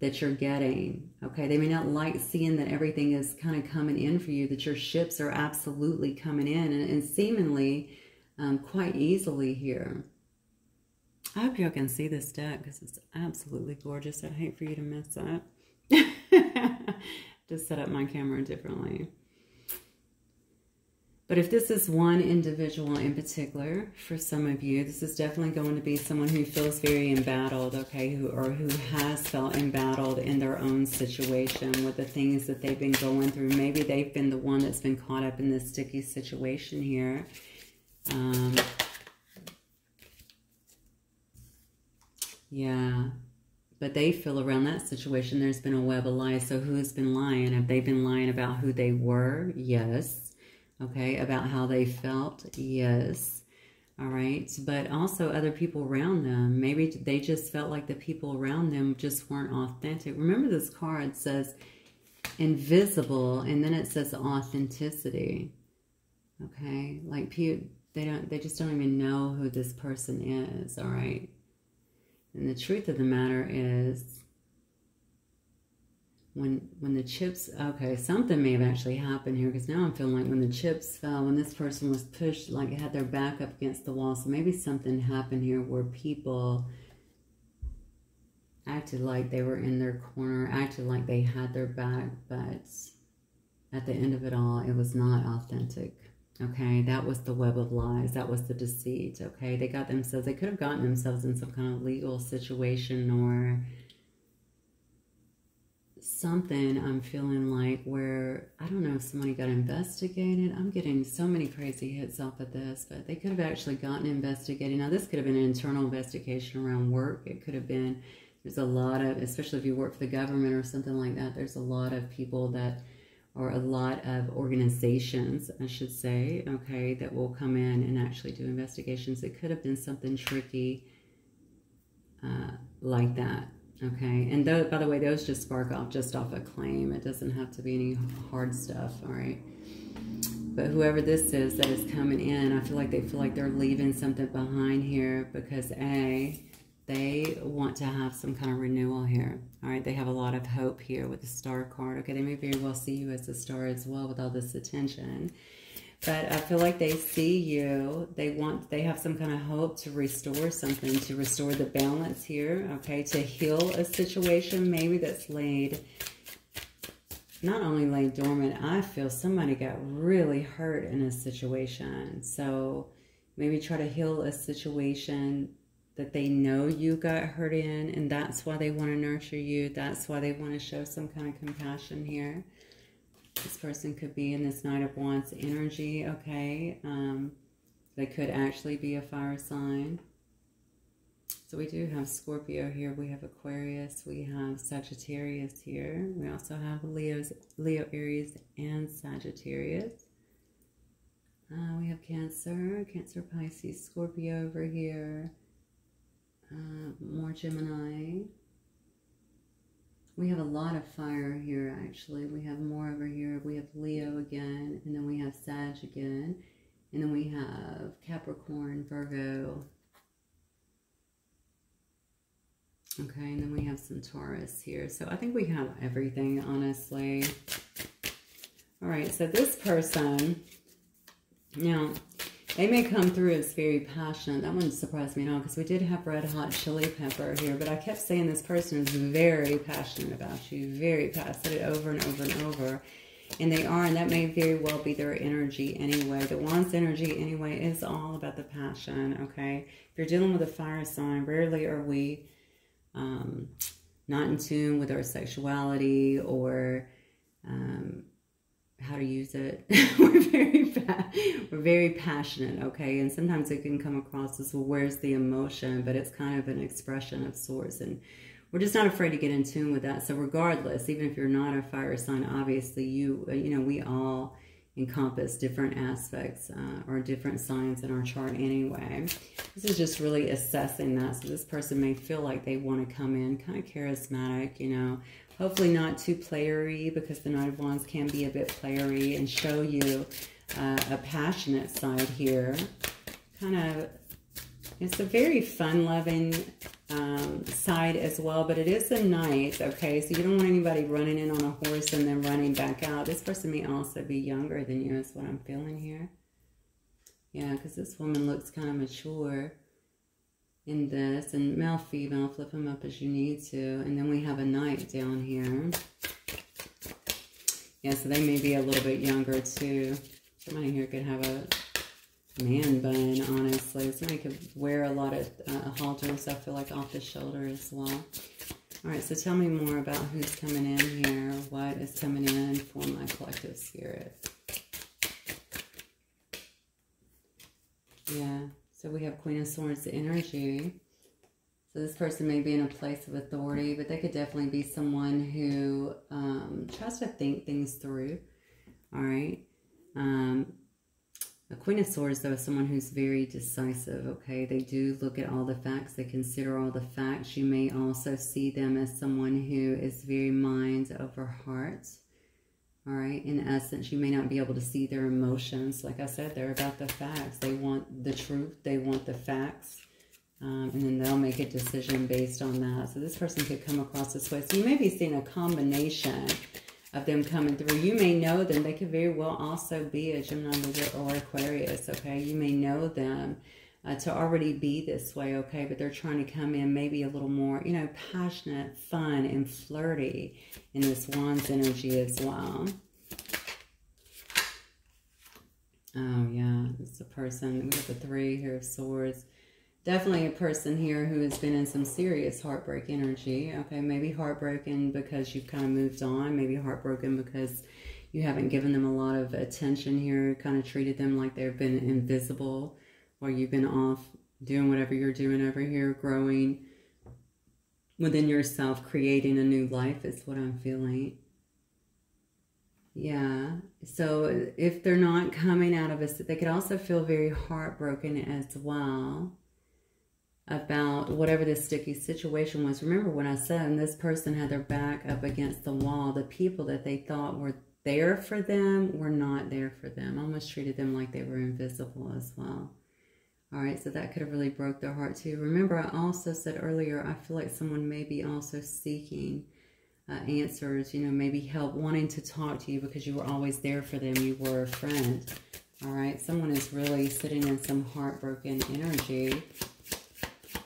that you're getting. Okay, they may not like seeing that everything is kind of coming in for you, that your ships are absolutely coming in and seemingly quite easily here. I hope y'all can see this deck because it's absolutely gorgeous. I'd hate for you to miss that. Just set up my camera differently. But if this is one individual in particular, for some of you, this is definitely going to be someone who feels very embattled, okay, who has felt embattled in their own situation with the things that they've been going through. Maybe they've been the one that's been caught up in this sticky situation here. Yeah, but they feel around that situation there's been a web of lies. So who has been lying? Have they been lying about who they were? Yes. Okay, about how they felt? Yes. All right, but also other people around them. Maybe they just felt like the people around them just weren't authentic. Remember, this card says invisible, and then it says authenticity. Okay, like they just don't even know who this person is. All right. And the truth of the matter is, when the chips, okay, something may have actually happened here, because now I'm feeling like when the chips fell, when this person was pushed, like had their back up against the wall, so maybe something happened here where people acted like they were in their corner, acted like they had their back, but at the end of it all, it was not authentic. Okay, that was the web of lies. That was the deceit. Okay, they got themselves, they could have gotten themselves in some kind of legal situation or something. I'm feeling like where, I don't know if somebody got investigated. I'm getting so many crazy hits off of this, but they could have actually gotten investigated. Now, this could have been an internal investigation around work. It could have been, there's a lot of, especially if you work for the government or something like that, there's a lot of people that, or a lot of organizations, I should say, okay, that will come in and actually do investigations. It could have been something tricky like that, okay? And by the way, those just spark off just off a claim. It doesn't have to be any hard stuff, all right? But whoever this is that is coming in, I feel like they feel like they're leaving something behind here because A, they want to have some kind of renewal here. All right, they have a lot of hope here with the Star card. Okay, they may very well see you as a star as well with all this attention. But I feel like they see you. They have some kind of hope to restore something, to restore the balance here, okay, to heal a situation maybe that's not only laid dormant, I feel somebody got really hurt in a situation. So maybe try to heal a situation that they know you got hurt in, and that's why they want to nurture you. That's why they want to show some kind of compassion here. This person could be in this Knight of Wands energy, okay? They could actually be a fire sign. So we do have Scorpio here. We have Aquarius. We have Sagittarius here. We also have Leo, Aries, and Sagittarius. We have Cancer, Pisces, Scorpio over here. More Gemini. We have a lot of fire here, actually. We have more over here. We have Leo again, and then we have Sag again, and then we have Capricorn, Virgo. Okay, and then we have some Taurus here. So I think we have everything, honestly. All right, so this person, now, they may come through as very passionate. That wouldn't surprise me at all, because we did have red hot chili pepper here, but I kept saying this person is very passionate about you, very passionate over and over and over. And they are, and that may very well be their energy anyway. The Wands energy anyway is all about the passion, okay? If you're dealing with a fire sign, rarely are we not in tune with our sexuality or how to use it. We're very passionate, okay? And sometimes it can come across as, well, where's the emotion? But it's kind of an expression of sorts, and we're just not afraid to get in tune with that. So regardless, even if you're not a fire sign, obviously you know, we all encompass different aspects or different signs in our chart anyway. This is just really assessing that. So this person may feel like they want to come in kind of charismatic, you know, hopefully not too playery, because the Knight of Wands can be a bit playery, and show you a passionate side here. Kind of, it's a very fun-loving side as well, but it is a Knight, okay? So you don't want anybody running in on a horse and then running back out. This person may also be younger than you, is what I'm feeling here. Yeah, because this woman looks kind of mature in this. And male, female, flip them up as you need to. And then we have a Knight down here. Yeah, so they may be a little bit younger too. Somebody here could have a man bun, honestly. Somebody could wear a lot of halters, I feel like, off the shoulder as well. All right, so tell me more about who's coming in here. What is coming in for my collective spirit? Yeah, so we have Queen of Swords energy. So this person may be in a place of authority, but they could definitely be someone who tries to think things through. All right. A Queen of Swords, though, is someone who's very decisive, okay? They do look at all the facts. They consider all the facts. You may also see them as someone who is very mind over heart, all right? In essence, you may not be able to see their emotions. Like I said, they're about the facts. They want the truth. They want the facts. And then they'll make a decision based on that. So this person could come across this way. So you may be seeing a combination of them coming through. You may know them. They could very well also be a Gemini, Libra, or Aquarius, okay? You may know them to already be this way, okay? But they're trying to come in maybe a little more, you know, passionate, fun, and flirty in this Wands energy as well. Oh, yeah. This is a person. We have the 3 here of Swords. Definitely a person here who has been in some serious heartbreak energy. Okay, maybe heartbroken because you've kind of moved on. Maybe heartbroken because you haven't given them a lot of attention here. Kind of treated them like they've been invisible. Or you've been off doing whatever you're doing over here. Growing within yourself. Creating a new life is what I'm feeling. Yeah. So if they're not coming out of it, they could also feel very heartbroken as well about whatever this sticky situation was. Remember when I said this person had their back up against the wall, the people that they thought were there for them were not there for them. Almost treated them like they were invisible as well. All right, so that could have really broke their heart too. Remember, I also said earlier, I feel like someone may be also seeking answers, you know, maybe help, wanting to talk to you because you were always there for them. You were a friend. All right, someone is really sitting in some heartbroken energy.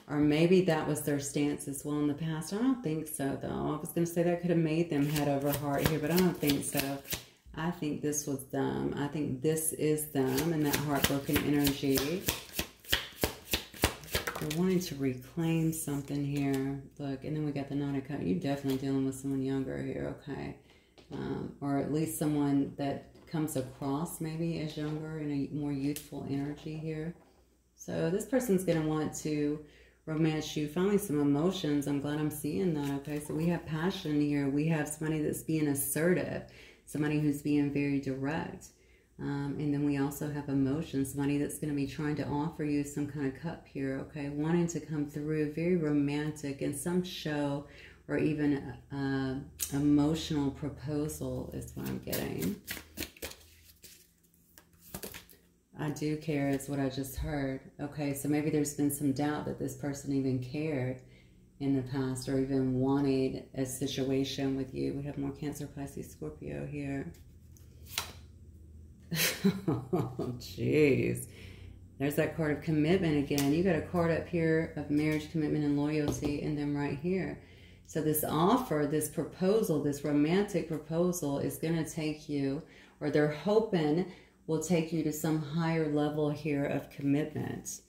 Or maybe that was their stance as well in the past. I don't think so, though. I was going to say that could have made them head over heart here, but I don't think so. I think this was them. I think this is them in that heartbroken energy. They're wanting to reclaim something here. Look, and then we got the Knight of Cups. You're definitely dealing with someone younger here, okay? Or at least someone that comes across maybe as younger in a more youthful energy here. So this person's going to want to romance you, finally some emotions. I'm glad I'm seeing that. Okay, so we have passion here. We have somebody that's being assertive, somebody who's being very direct. And then we also have emotions, somebody that's going to be trying to offer you some kind of cup here, okay, wanting to come through, very romantic, and some show or even emotional proposal is what I'm getting. I do care is what I just heard. Okay, so maybe there's been some doubt that this person even cared in the past or even wanted a situation with you. We have more Cancer, Pisces, Scorpio here. Oh, jeez. There's that card of commitment again. You got a card up here of marriage, commitment, and loyalty, and then right here. So this offer, this proposal, this romantic proposal is going to take you, or they're hoping will take you to some higher level here of commitment.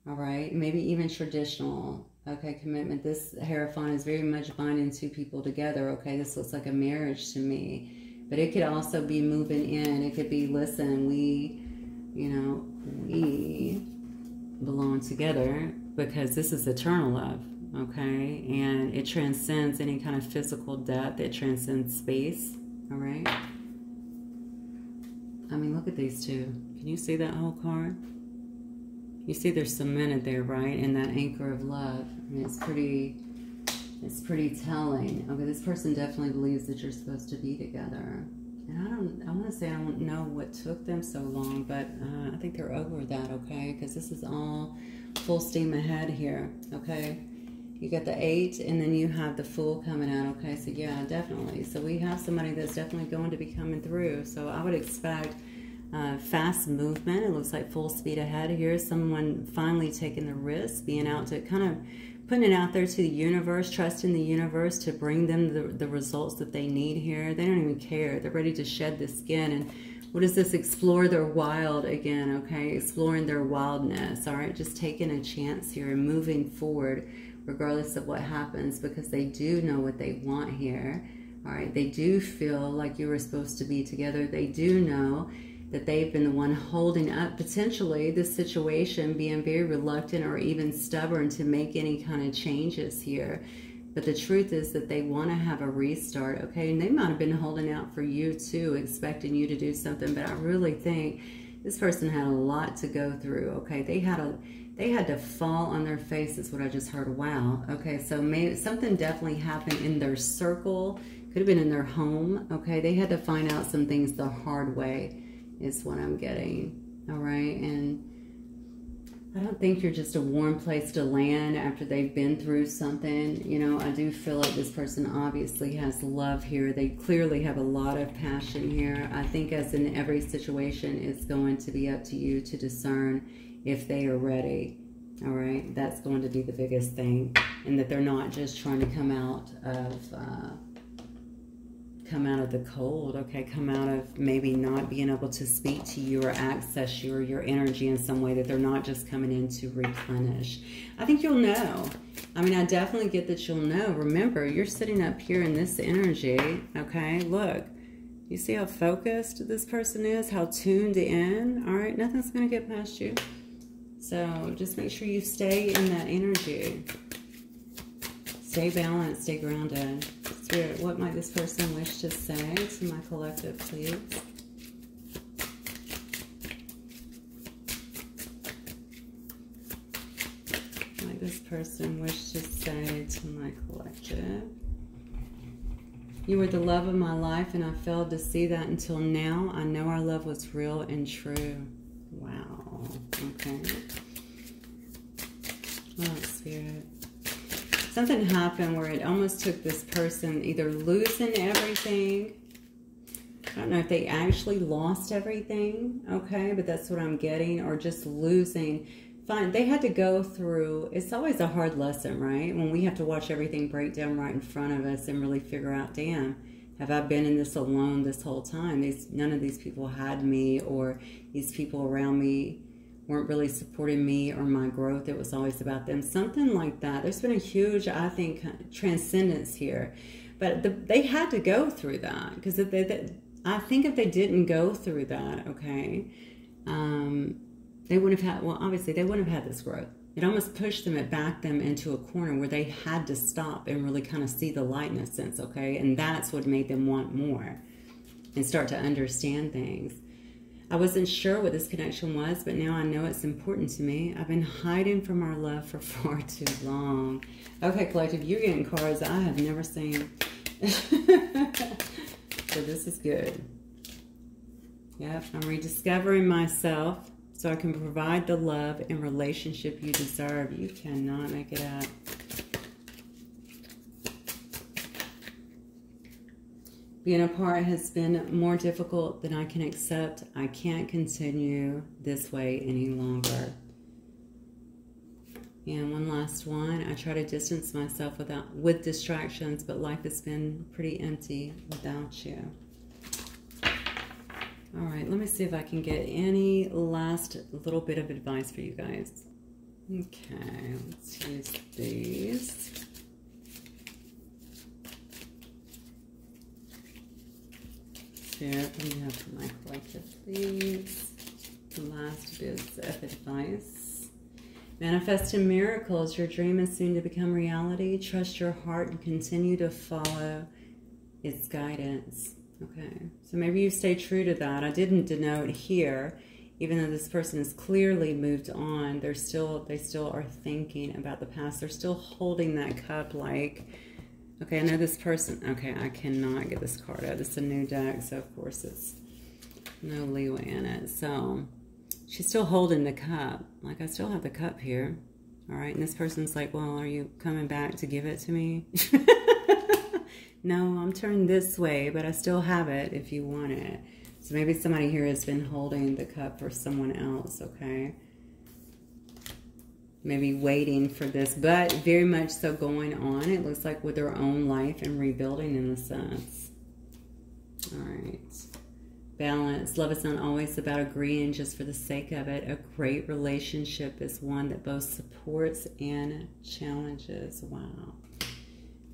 All right, maybe even traditional. Okay, commitment. This Hierophant is very much binding two people together. Okay, this looks like a marriage to me. But it could also be moving in. It could be, listen, we, you know, we belong together because this is eternal love, okay? And it transcends any kind of physical depth. It transcends space, all right? I mean, look at these two. Can you see that whole card? You see they're cemented there, right? In that anchor of love. I mean, it's pretty telling. Okay, this person definitely believes that you're supposed to be together. And I want to say I don't know what took them so long, but I think they're over that, okay? Because this is all full steam ahead here, okay? You got the 8, and then you have the Fool coming out, okay? So yeah, definitely. So we have somebody that's definitely going to be coming through. So I would expect fast movement. It looks like full speed ahead here. Someone finally taking the risk, being out to kind of putting it out there to the universe, trusting the universe to bring them the results that they need here. They don't even care. They're ready to shed the skin. And what is this? Explore their wild again, okay? Exploring their wildness, all right? Just taking a chance here and moving forward regardless of what happens, because they do know what they want here, all right? They do feel like you were supposed to be together. They do know that they've been the one holding up potentially this situation, being very reluctant or even stubborn to make any kind of changes here. But the truth is that they want to have a restart, okay? And they might have been holding out for you too, expecting you to do something. But I really think this person had a lot to go through, okay? They had to fall on their face, is what I just heard. Wow. Okay, so maybe something definitely happened in their circle. Could have been in their home, okay? They had to find out some things the hard way, is what I'm getting, all right? And I don't think you're just a warm place to land after they've been through something. You know, I do feel like this person obviously has love here. They clearly have a lot of passion here. I think as in every situation, it's going to be up to you to discern if they are ready, all right? That's going to be the biggest thing, and that they're not just trying to come out of the cold, okay? Come out of maybe not being able to speak to you or access you or your energy in some way, that they're not just coming in to replenish. I think you'll know. I mean, I definitely get that you'll know. Remember, you're sitting up here in this energy, okay? Look, you see how focused this person is, how tuned in, all right? Nothing's going to get past you. So just make sure you stay in that energy. Stay balanced, stay grounded. Spirit, what might this person wish to say to my collective, please? What might this person wish to say to my collective? You were the love of my life, and I failed to see that until now. I know our love was real and true. Wow. Okay. Oh, Spirit. Something happened where it almost took this person either losing everything. I don't know if they actually lost everything, okay? But that's what I'm getting. Or just losing. Fine. They had to go through. It's always a hard lesson, right? When we have to watch everything break down right in front of us and really figure out, damn, have I been in this alone this whole time? None of these people had me, or these people around me weren't really supporting me or my growth. It was always about them. Something like that. There's been a huge, I think, transcendence here. But they had to go through that. Because I think if they didn't go through that, okay, they wouldn't have had, well, obviously they wouldn't have had this growth. It almost pushed them, it backed them into a corner where they had to stop and really kind of see the light in a sense, okay? And that's what made them want more and start to understand things. I wasn't sure what this connection was, but now I know it's important to me. I've been hiding from our love for far too long. Okay, collective, you're getting cards I have never seen. So this is good. Yep, I'm rediscovering myself so I can provide the love and relationship you deserve. You cannot make it up. Being apart has been more difficult than I can accept. I can't continue this way any longer. And one last one. I try to distance myself with distractions, but life has been pretty empty without you. All right, let me see if I can get any last little bit of advice for you guys. Okay, let's use these. Let me have for my collective, please. The last bit of advice. Manifest in miracles. Your dream is soon to become reality. Trust your heart and continue to follow its guidance. Okay, so maybe you stay true to that. I didn't denote here, even though this person has clearly moved on, they still are thinking about the past. They're still holding that cup like, okay, I know this person. Okay, I cannot get this card out. It's a new deck, so of course it's no leeway in it. So she's still holding the cup. Like, I still have the cup here. All right, and this person's like, well, are you coming back to give it to me? No, I'm turned this way, but I still have it if you want it. So maybe somebody here has been holding the cup for someone else, okay? Maybe waiting for this, but very much so going on, it looks like, with their own life and rebuilding in a sense. All right. Balance. Love is not always about agreeing just for the sake of it. A great relationship is one that both supports and challenges. Wow.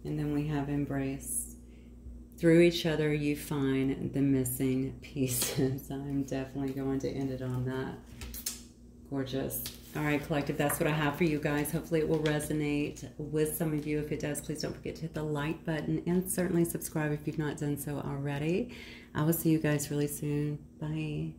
And then we have embrace. Through each other, you find the missing pieces. I'm definitely going to end it on that. Gorgeous. All right, collective, that's what I have for you guys. Hopefully it will resonate with some of you. If it does, please don't forget to hit the like button and certainly subscribe if you've not done so already. I will see you guys really soon. Bye.